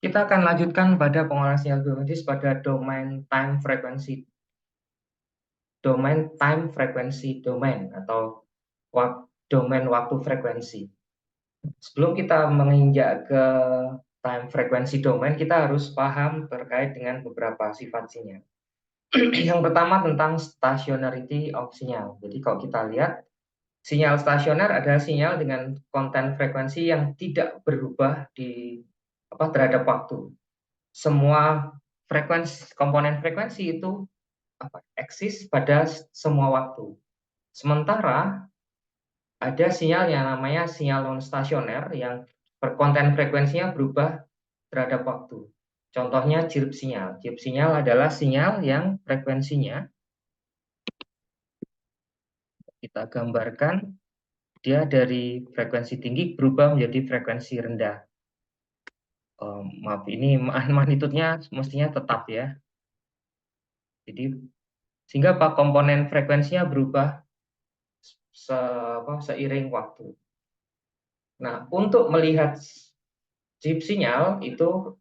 Kita akan lanjutkan pada pengolahan sinyal biometris pada domain time frekuensi domain atau domain waktu frekuensi. Sebelum kita menginjak ke time frekuensi domain, kita harus paham terkait dengan beberapa sifat sinyal. Yang pertama tentang stationarity of sinyal. Jadi kalau kita lihat, sinyal stasioner adalah sinyal dengan konten frekuensi yang tidak berubah terhadap waktu. Semua komponen frekuensi itu eksis pada semua waktu. Sementara ada sinyal yang namanya sinyal non stasioner yang konten frekuensinya berubah terhadap waktu. Contohnya chirp sinyal. Chirp sinyal adalah sinyal yang frekuensinya kita gambarkan, dia dari frekuensi tinggi berubah menjadi frekuensi rendah. Maaf, ini magnitudenya mestinya tetap ya. Jadi sehingga komponen frekuensinya berubah seiring waktu. Nah, untuk melihat chip sinyal itu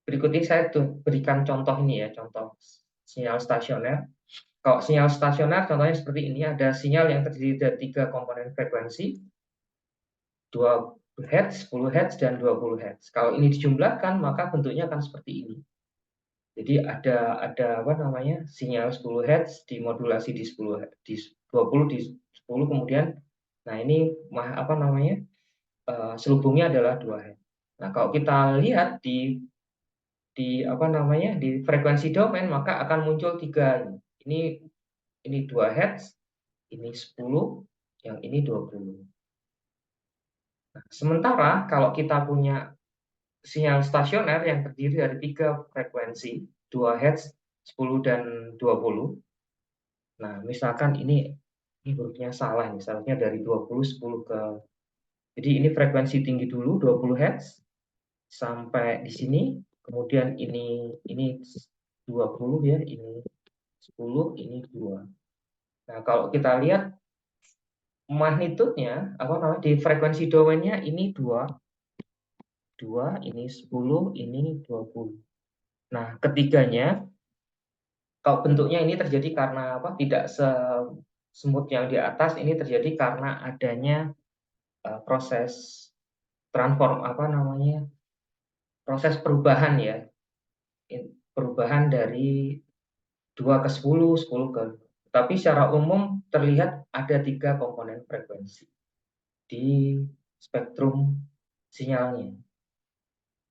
berikut ini saya berikan contoh ini ya, contoh sinyal stasioner. Kalau sinyal stasioner contohnya seperti ini, ada sinyal yang terdiri dari 3 komponen frekuensi, 2 Hz, 10 Hz, dan 20 Hz. Kalau ini dijumlahkan maka bentuknya akan seperti ini. Jadi ada sinyal 10 Hz dimodulasi di 10 di 20 di 10, kemudian nah ini selubungnya adalah 2 Hz. Nah, kalau kita lihat di frekuensi domain maka akan muncul 3 ini 2 Hz, ini 10, yang ini 20. Nah, sementara kalau kita punya sinyal stasioner yang terdiri dari 3 frekuensi, 2 Hz, 10, dan 20. Nah, misalkan ini hurufnya salah, misalnya dari 20, 10 ke... Jadi ini frekuensi tinggi dulu, 20 Hz, sampai di sini, kemudian ini 20 ya, ini 10, ini 2. Nah, kalau kita lihat magnitudenya, di frekuensi domainnya ini 2, ini 10, ini 20. Nah, ketiganya, kalau bentuknya ini terjadi karena tidak semut yang di atas, ini terjadi karena adanya proses proses perubahan ya, perubahan dari 2 ke 10, 10 ke... Tapi secara umum terlihat ada 3 komponen frekuensi di spektrum sinyalnya.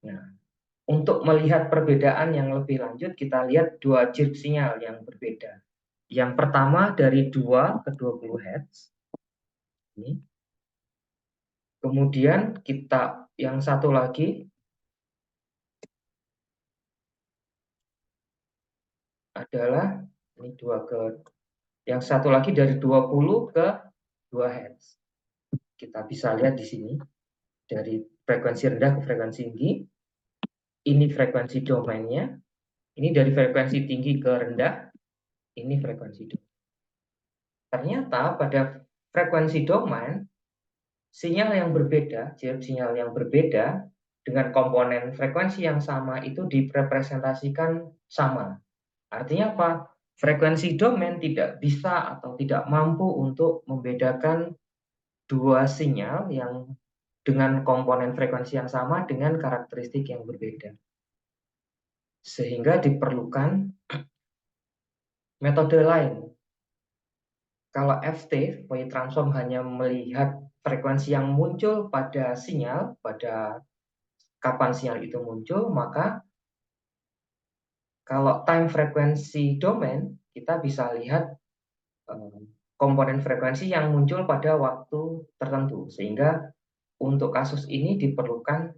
Nah, untuk melihat perbedaan yang lebih lanjut, kita lihat 2 chirp sinyal yang berbeda. Yang pertama dari 2 ke 20 Hz. Ini. Kemudian yang satu lagi adalah ini 2 ke... Yang satu lagi dari 20 ke 2 Hz. Kita bisa lihat di sini, dari frekuensi rendah ke frekuensi tinggi. Ini frekuensi domainnya. Ini dari frekuensi tinggi ke rendah. Ini frekuensi domain. Ternyata pada frekuensi domain, sinyal yang berbeda, sinyal yang berbeda dengan komponen frekuensi yang sama itu direpresentasikan sama. Artinya apa? Frekuensi domain tidak bisa atau tidak mampu untuk membedakan 2 sinyal yang dengan komponen frekuensi yang sama dengan karakteristik yang berbeda. Sehingga diperlukan metode lain. Kalau FT, Fourier transform, hanya melihat frekuensi yang muncul pada sinyal, pada kapan sinyal itu muncul, maka kalau time frekuensi domain, kita bisa lihat komponen frekuensi yang muncul pada waktu tertentu. Sehingga untuk kasus ini diperlukan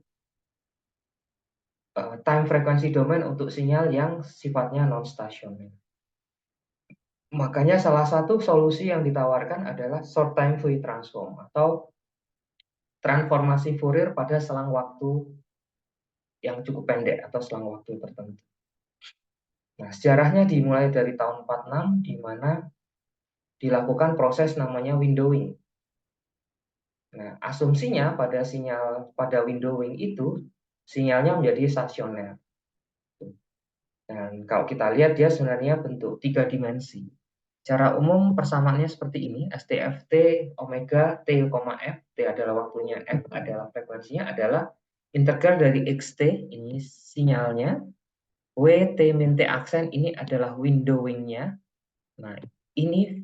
time frekuensi domain untuk sinyal yang sifatnya non-stasioner. Makanya salah satu solusi yang ditawarkan adalah short time Fourier transform atau transformasi Fourier pada selang waktu yang cukup pendek atau selang waktu tertentu. Nah, sejarahnya dimulai dari tahun 46 di mana dilakukan proses namanya windowing. Nah, asumsinya pada windowing itu sinyalnya menjadi stasioner. Dan kalau kita lihat dia sebenarnya bentuk 3 dimensi. Secara umum persamaannya seperti ini, STFT omega T, F, T adalah waktunya, F adalah frekuensinya, adalah integral dari XT, ini sinyalnya, W, T min T aksen, ini adalah windowing-nya. Nah, ini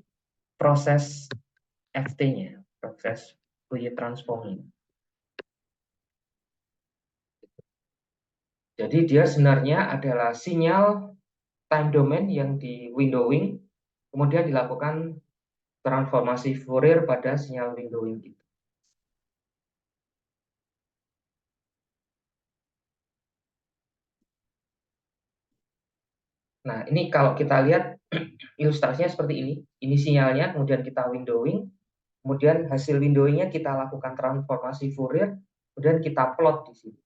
proses FT-nya, proses Fourier transform. Jadi dia sebenarnya adalah sinyal time domain yang di windowing, kemudian dilakukan transformasi Fourier pada sinyal windowing itu. Nah, ini kalau kita lihat ilustrasinya seperti ini. Ini sinyalnya, kemudian kita windowing, kemudian hasil windowingnya kita lakukan transformasi Fourier, kemudian kita plot di sini.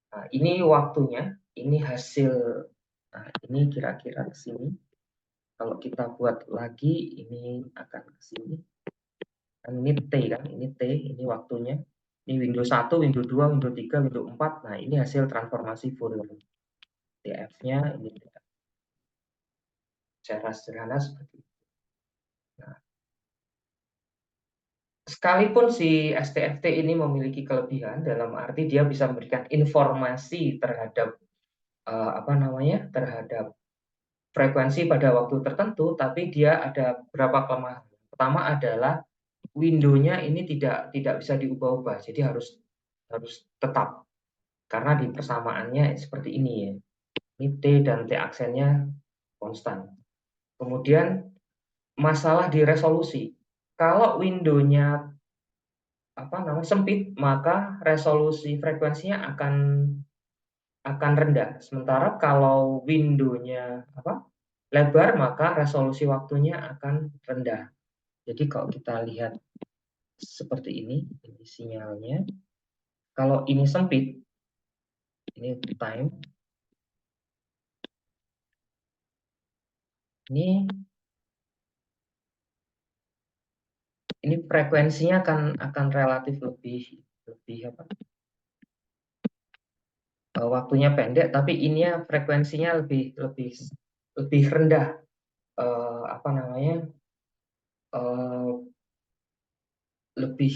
Nah, ini waktunya, ini hasil, nah ini kira-kira ke sini. Kalau kita buat lagi, ini akan ke sini. Ini T kan, ini T, ini waktunya. Ini Windows 1, Windows 2, Windows 3, Windows 4. Nah, ini hasil transformasi Fourier. TF-nya ini secara sederhana seperti itu. Nah, sekalipun si STFT ini memiliki kelebihan dalam arti dia bisa memberikan informasi terhadap apa namanya, terhadap frekuensi pada waktu tertentu, tapi dia ada beberapa kelemahan. Pertama adalah window-nya ini tidak bisa diubah-ubah, jadi harus tetap, karena di persamaannya seperti ini ya. Ini T dan T aksennya konstan. Kemudian masalah di resolusi. Kalau window-nya apa namanya sempit, maka resolusi frekuensinya akan rendah. Sementara kalau window-nya apa lebar, maka resolusi waktunya akan rendah. Jadi kalau kita lihat seperti ini sinyalnya. Kalau ini sempit, ini time. Ini frekuensinya akan relatif lebih apa? Waktunya pendek, tapi ini frekuensinya lebih rendah. Apa namanya? Lebih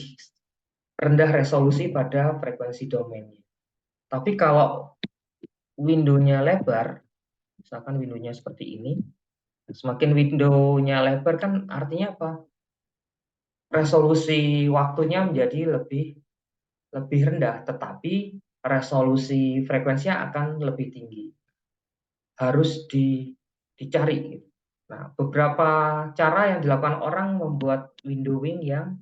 rendah resolusi pada frekuensi domainnya. Tapi kalau window-nya lebar, misalkan window-nya seperti ini, semakin window-nya lebar kan artinya apa? Resolusi waktunya menjadi lebih rendah, tetapi resolusi frekuensinya akan lebih tinggi. Harus dicari. Nah, beberapa cara yang dilakukan orang membuat windowing yang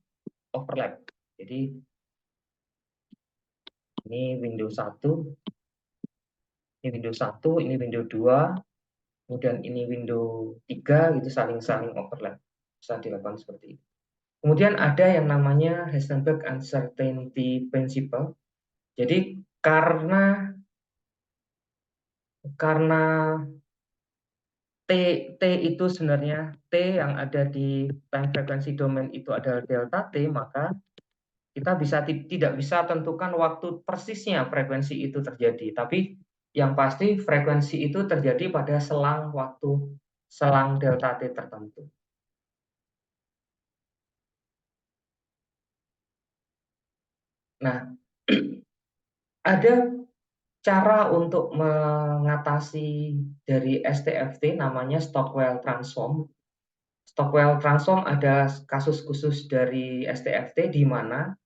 overlap. Jadi ini Windows 1, ini Windows 1, ini Windows 2, kemudian ini Windows 3, gitu saling overlap. Bisa dilakukan seperti itu. Kemudian ada yang namanya Heisenberg Uncertainty Principle. Jadi karena T itu sebenarnya T yang ada di time frequency domain itu adalah delta T, maka kita tidak bisa tentukan waktu persisnya frekuensi itu terjadi. Tapi yang pasti frekuensi itu terjadi pada selang delta T tertentu. Nah, ada cara untuk mengatasi dari STFT namanya Stockwell transform. Stockwell transform ada kasus khusus dari STFT di mana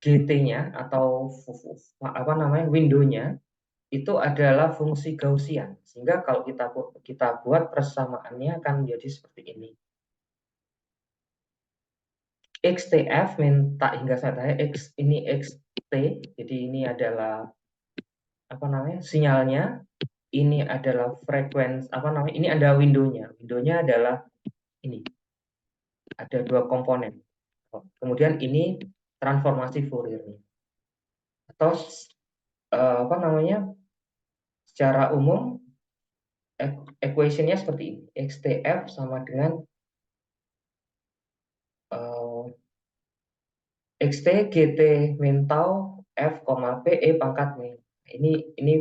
GT-nya atau apa namanya window-nya itu adalah fungsi Gaussian. Sehingga kalau kita buat persamaannya akan menjadi seperti ini. XTF minta hingga saya tanya X ini XT, jadi ini adalah apa namanya sinyalnya, ini adalah frekuensi apa namanya, ini ada windownya. Windownya adalah ini, ada dua komponen. Kemudian ini transformasi Fourier-nya. Atau apa namanya, secara umum equation-nya seperti ini. XTF sama dengan XT GT min tau F, P, E pangkat min. Ini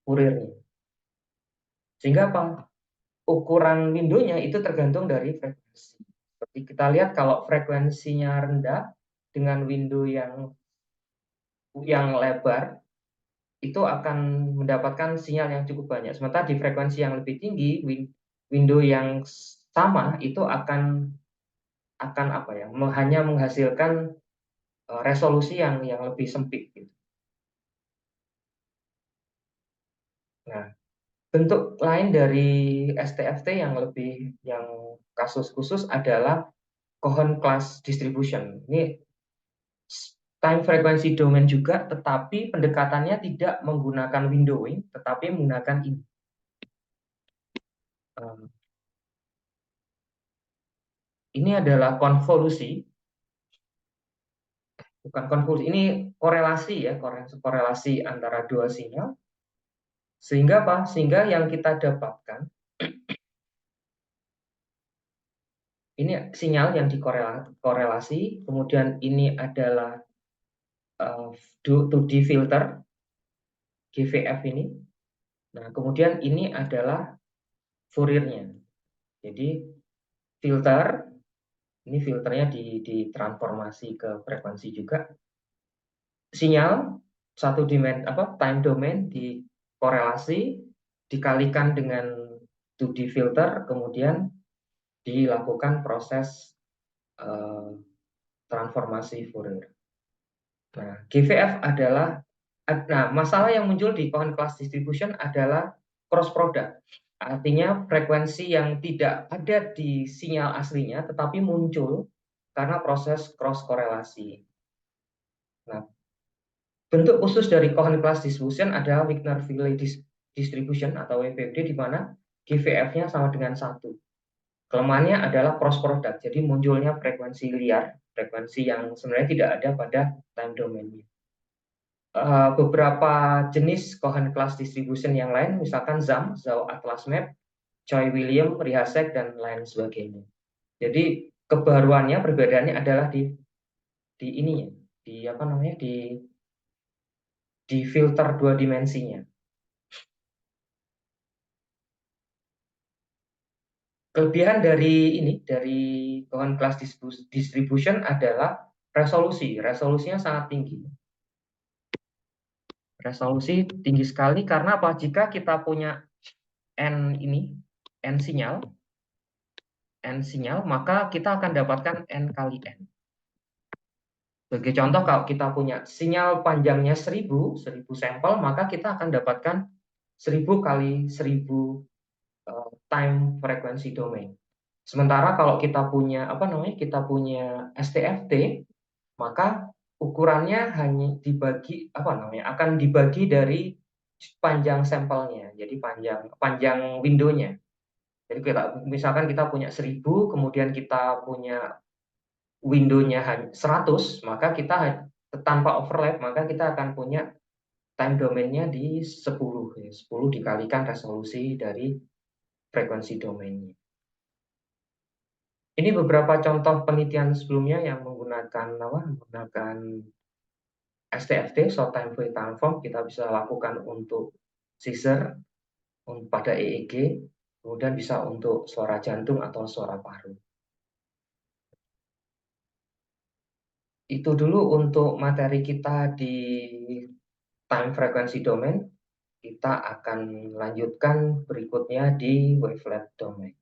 Fourier-nya. Sehingga apa? Ukuran window-nya itu tergantung dari frekuensi. Seperti kita lihat kalau frekuensinya rendah dengan window yang lebar, itu akan mendapatkan sinyal yang cukup banyak. Sementara di frekuensi yang lebih tinggi, window yang sama itu akan apa ya? Hanya menghasilkan resolusi yang lebih sempit gitu. Nah, bentuk lain dari STFT yang kasus khusus adalah Cohen class distribution. Ini time frequency domain juga, tetapi pendekatannya tidak menggunakan windowing, tetapi menggunakan ini. Ini adalah konvolusi, bukan konvolusi, ini korelasi ya, korelasi antara dua sinyal. Sehingga apa? Sehingga yang kita dapatkan, ini sinyal yang dikorelasi, kemudian ini adalah 2D filter, GVF ini. Nah, kemudian ini adalah Fourier-nya. Jadi filter, ini filternya ditransformasi ke frekuensi juga. Sinyal satu time domain dikorelasi, dikalikan dengan 2D filter, kemudian dilakukan proses transformasi Fourier. Nah, GVF adalah masalah yang muncul di Cohen class distribution adalah cross product. Artinya frekuensi yang tidak ada di sinyal aslinya tetapi muncul karena proses cross korelasi. Nah, bentuk khusus dari Cohen class distribution adalah Wigner-Villey distribution atau WVD, di mana GVF-nya sama dengan 1. Kelemahannya adalah cross product, jadi munculnya frekuensi liar, frekuensi yang sebenarnya tidak ada pada time domain-nya. Beberapa jenis Cohen class distribution yang lain, misalkan Zhao Atlas Map, Choi William, Rihasek, dan lain sebagainya. Jadi kebaruannya, perbedaannya adalah di ininya, di filter dua dimensinya. Kelebihan dari Cohen class distribution adalah resolusinya sangat tinggi. Resolusi tinggi sekali karena apa? Jika kita punya n sinyal, maka kita akan dapatkan n kali n. Sebagai contoh, kalau kita punya sinyal panjangnya 1000 sampel, maka kita akan dapatkan 1000 kali 1000 time frequency domain. Sementara kalau kita punya STFT, maka ukurannya hanya akan dibagi dari panjang sampelnya, jadi panjang windownya. Jadi misalkan kita punya 1000, kemudian kita punya window-nya 100, maka kita tanpa overlap, maka kita akan punya time domain-nya di 10. 10 dikalikan resolusi dari frekuensi domainnya. Ini beberapa contoh penelitian sebelumnya yang menggunakan STFT, short time Fourier transform. Kita bisa lakukan untuk seizure pada EEG, kemudian bisa untuk suara jantung atau suara paru. Itu dulu untuk materi kita di time frequency domain. Kita akan lanjutkan berikutnya di wavelet domain.